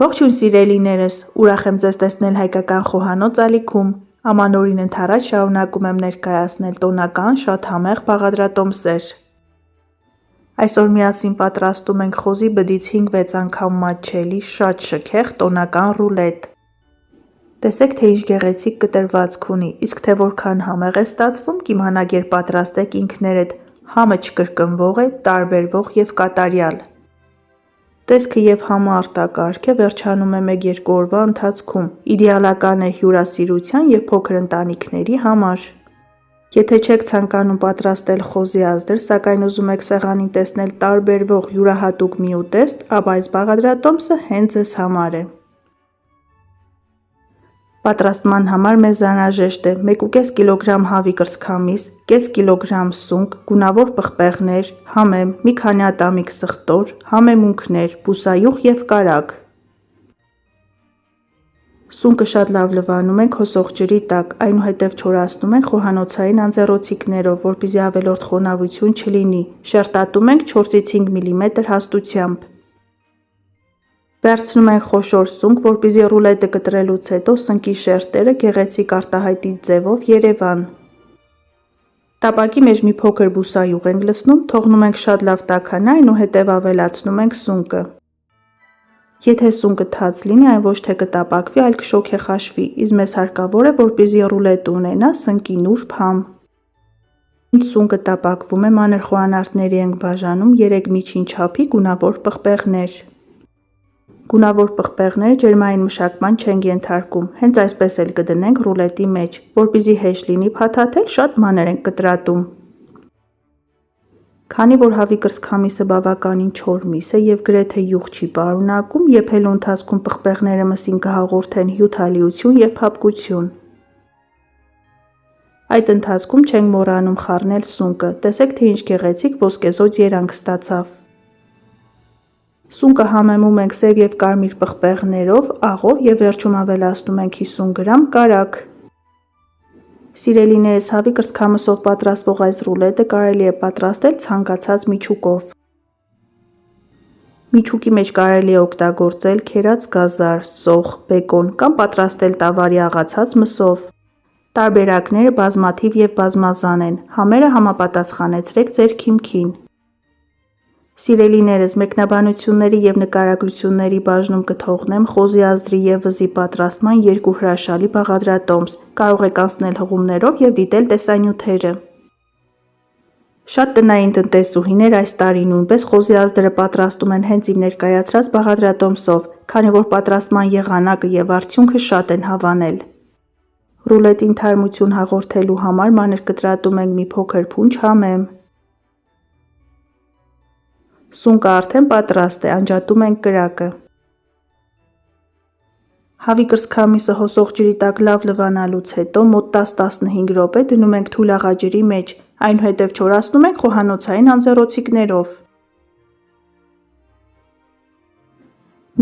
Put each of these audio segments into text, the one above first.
Ողջույն սիրելիներս, ուրախ եմ ձեզ տեսնել հայկական խոհանոց ալիքում։ Ամանորին ընթരാճ շարունակում եմ ներկայացնել տոնական, շատ համեղ բաղադրատոմսեր։ Այսօր միասին պատրաստում ենք խոզի բդից 5-6 անգամ մատչելի, շատ շքեղ տոնական ռուլետ։ Տեսեք, թե ինչ գեղեցիկ կտրվածք ունի, իսկ թե որքան համեղ է ստացվում, կիմանաք երբ պատրաստեք ինքներդ, համը չկրկնվող է, տարբերվող և կատարյալ։ Տեսքը և համը արտակարգ է, վերջանում է 1-2 օրվա ընթացքում, իդեալական է հյուրասիրության և փոքր ընտանիքների համար։ Եթե չեք ցանկանում պատրաստել խոզի ազդր, սակայն ուզում եք սեղանին տեսնել տարբերվող յուրահատուկ մի ուտեստ, ապա այս բաղադրատոմսը հենց ձեզ համար է։ Պատրաստման համար մեզ անհրաժեշտ է 1,5 կգ հավի կրծքամիս, կես կիլոգրամ սունկ, գունավոր պղպեղներ, համեմ, մի քանի ատամիկ սխտոր, համեմունքներ, բուսայուղ և կարագ։ Սունկը շատ լավ լվանում ենք հոսող ջրի տակ, այնուհետև չորացնում ենք խոհանոցային անձեռոցիկներով, որպեսզի ավելորդ խոնավություն չլինի, շերտատում ենք 4-5 մմ հաստությամբ։ Վերցնում ենք խոշոր սունկ, որպեսզի ռուլետը կտրելուց հետո սնկի շերտերը գեղեցիկ արտահայտիչ ձևով երևան։ Տապակի մեջ մի փոքր բուսայուղ ենք լցնում, թողնում ենք շատ լավ տաքանա, այնուհետև ավելացնում ենք սունկը։ Եթե սունկը թաց լինի, այն ոչ թե կտապակվի, այլ կշոգեխաշվի, իսկ մեզ հարկավոր է, որպեսզի ռուլետը ունենա սնկի նուրբ համ։ Մինչ սունկը տապակվում է, մանր խոհանարդների ենք բաժանում 3 միջին չափի գունավոր պղպեղներ։ Գունավոր պղպեղները ջերմային մշակման չենք ենթարկում, հենց այսպես էլ կդնենք ռուլետի մեջ, որպեսզի հեշտ լինի փաթաթել, շատ մանր ենք կտրատում։ Քանի որ հավի կրծքամիսը բավականին չոր միս է և գրեթե յուղ չի պարունակում, եփելու ընթացքում պղպեղները մսին կհաղորդեն հյութալիություն և փափկություն։ Այդ ընթացքում չենք մոռանում խառնել սունկը, տեսեք, թե ինչ գեղեցիկ ոսկեզօծ երանգ ստացավ։ Սունկը համեմում ենք սև և կարմիր պղպեղներով, աղով և վերջում ավելացնում ենք 50 գ կարագ։ Սիրելիներս, հավի կրծքամսով պատրաստվող այս ռուլետը կարելի է պատրաստել ցանկացած միջուկով։ Միջուկի մեջ կարելի է օգտագործել քերած գազար, սոխ, բեկոն կամ պատրաստել տավարի աղացած մսով։ Տարբերակները բազմաթիվ և բազմազան են, համերը համապատասխանեցրեք ձեր քիմքին։ Սիրելիներս, մեկնաբանությունների և նկարագրությունների բաժնում կթողնեմ խոզի ազդրի և վզի պատրաստման 2 հրաշալի բաղադրատոմս, կարող եք անցնել հղումներով և դիտել տեսանյութերը։ Շատ տնային տնտեսուհիներ այս տարի նույնպես խոզի ազդրը պատրաստում են հենց իմ ներկայացրած բաղադրատոմսով, քանի որ պատրաստման եղանակը և արդյունքը շատ են հավանել։ Ռուլետին թարմություն հաղորդելու համար մանր կտրատում ենք մի փոքր փունջ համեմ։ Սունկը արդեն պատրաստ է, անջատում ենք կրակը։ Հավի կրծքամիսը հոսող ջրի տակ լավ լվանալուց հետո մոտ 10-15 րոպե դնում ենք թույլ աղաջրի մեջ, այնուհետև չորացնում ենք խոհանոցային անձեռոցիկներով։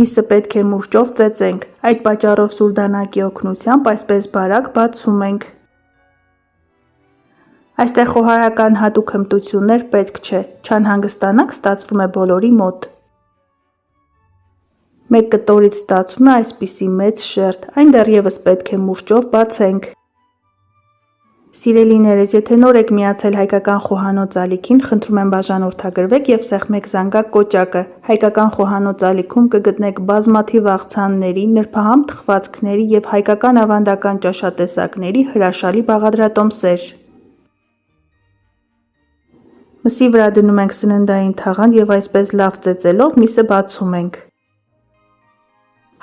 Միսը պետք է մուրճով ծեծենք, այդ պատճառով սուր դանակի օգնությամբ այսպես բարակ բացում ենք։ Այստեղ խոհարարական հատուկ հմտություններ պետք չէ, չանհանգստանաք, ստացվում է բոլորի մոտ։ Մեկ կտորից ստացվում է այսպիսի մեծ շերտ, այն դեռևս պետք է մուրճով բացենք։ Սիրելիներս, եթե նոր եք միացել հայկական խոհանոց ալիքին, խնդրում եմ բաժանորդագրվեք և սեղմեք զանգակ կոճակը։ Հայկական խոհանոց ալիքում կգտնեք բազմաթիվ աղցանների, նրբահամ թխվածքների և հայկական ավանդական ճաշատեսակների հրաշալի բաղադրատոմսեր։ Մսի վրա դնում ենք սննդային թաղանթ և այսպես լավ ծեծելով միսը բացում ենք։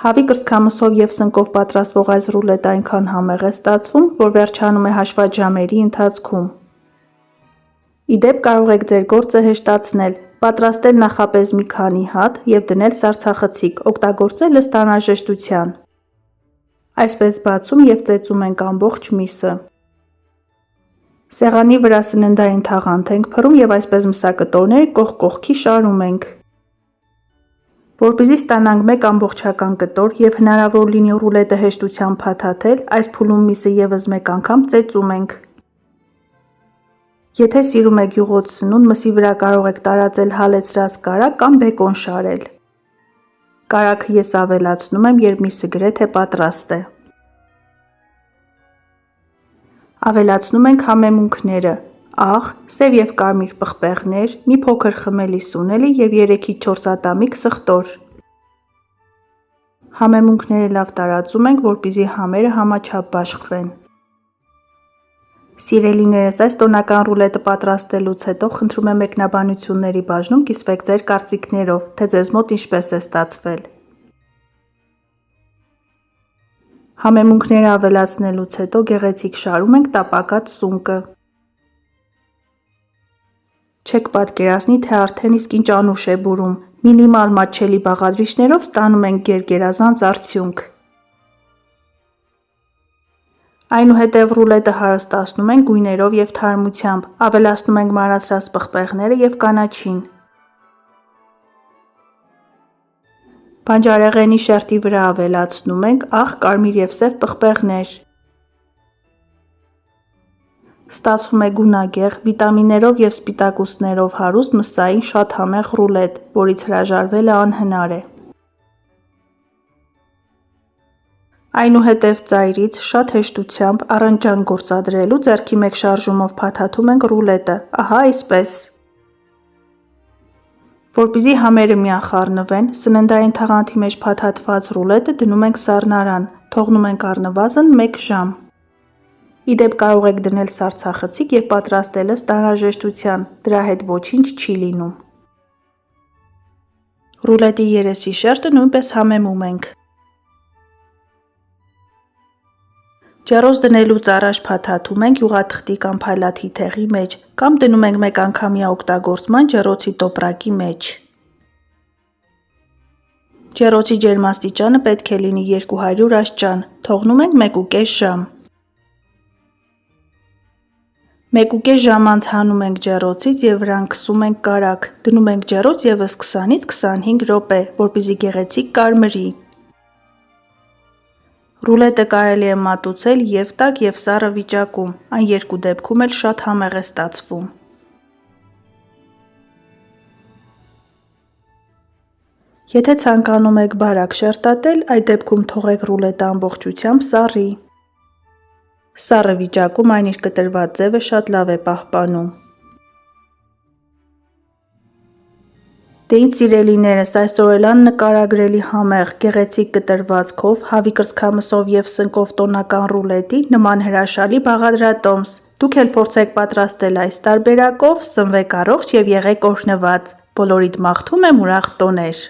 Հավի կրծքամսով և սնկով պատրաստվող այս ռուլետը այնքան համեղ է ստացվում, որ վերջանում է հաշված ժամերի ընթացքում։ Ի դեպ, կարող եք ձեր գործը հեշտացնել, պատրաստել նախապես մի քանի հատ և դնել սառցախցիկ, օգտագործել ըստ անհրաժեշտության։ Այսպես բացում և ծեծում ենք ամբողջ միսը։ Սեղանի վրա սննդային թաղանթ ենք փռում և այսպես մսակտորները կողք կողքի շարում ենք։ Որպեսզի ստանանք մեկ ամբողջական կտոր և հնարավոր լինի ռուլետը հեշտությամբ փաթաթել, այս փուլում միսը ևս մեկ անգամ ծեծում ենք։ Եթե սիրում եք յուղոտ սնունդ, մսի վրա կարող եք տարածել հալեցրած կարագ կամ բեկոն շարել։ Կարագը ես ավելացնում եմ, երբ միսը գրեթե պատրաստ է։ Ավելացնում ենք համեմունքները՝ աղ, սև և կարմիր պղպեղներ, մի փոքր խմելի սունելի և 3-ից 4 ատամիկ սխտոր։ Համեմունքները լավ տարածում ենք, որպեսզի համերը համաչափ բաշխվեն։ Սիրելիներս, այս տոնական ռուլետը պատրաստելուց հետո խնդրում եմ մեկնաբանությունների բաժնում կիսվեք ձեր կարծիքներով, թե ձեզ մոտ ինչպես է ստացվել։ Համեմունքները ավելացնելուց հետո գեղեցիկ շարում ենք տապակած սունկը։ Չեք պատկերացնի, թե արդեն իսկ ինչ անուշ է բուրում, մինիմալ մատչելի բաղադրիչներով ստանում ենք գերգերազանց արդյունք։ Այնուհետև ռուլետը հարստացնում ենք գույներով և թարմությամբ, ավելացնում ենք մանրացրած պղպեղները և կանաչին։ Բանջարեղենի շերտի վրա ավելացնում ենք աղ, կարմիր և սև պղպեղներ։ Ստացվում է գունագեղ, վիտամիններով և սպիտակուցներով հարուստ մսային շատ համեղ ռուլետ, որից հրաժարվելը անհնար է։ Այնուհետև ծայրից շատ հեշտությամբ, առանց ջանք գործադրելու, ձեռքի մեկ շարժումով փաթաթում ենք ռուլետը, ահա այսպես։ Որպեսզի համերը միախառնվեն, սննդային թաղանթի մեջ փաթաթված ռուլետը դնում ենք սառնարան, թողնում ենք առնվազն 1 ժամ։ Ի դեպ կարող եք դնել սառցախցիկ և պատրաստել ըստ անհրաժեշտության, դրա հետ ոչինչ չի լինում։ Ռուլետի երեսի շերտը նույնպես համեմում ենք։ Ջեռոց դնելուց առաջ փաթաթում ենք յուղաթղթի կամ փայլաթի թեղի մեջ կամ դնում ենք մեկանգամյա օգտագործման ջեռոցի տոպրակի մեջ։ Ջեռոցի ջերմաստիճանը պետք է լինի 200 աստիճան, թողնում ենք 1,5 ժամ։ 1,5 ժամ անց հանում ենք ջեռոցից և վրան քսում ենք կարագ, դնում ենք ջեռոց ևս 20-ից 25 րոպե, որպեսզի գեղեցիկ կարմրի։ Ռուլետը կարելի է մատուցել և տաք և սառը վիճակում, այն երկու դեպքում էլ շատ համեղ է ստացվում։ Եթե ցանկանում եք բարակ շերտատել, այդ դեպքում թողեք ռուլետը ամբողջությամբ սառի։ Սառը վիճակում այն իր կտրված ձևը շատ լավ է պահպանում։ Դե ինչ սիրելիներս, այսօր էլ աննկարագրելի համեղ, գեղեցիկ կտրվածքով, հավի կրծքամսով և սնկով տոնական ռուլետի նման հրաշալի բաղադրատոմս։ Դուք էլ փորձեք պատրաստել այս տարբերակով, սնվեք առողջ և եղեք օրհնված։ Բոլորիդ մաղթում եմ ուրախ տոներ։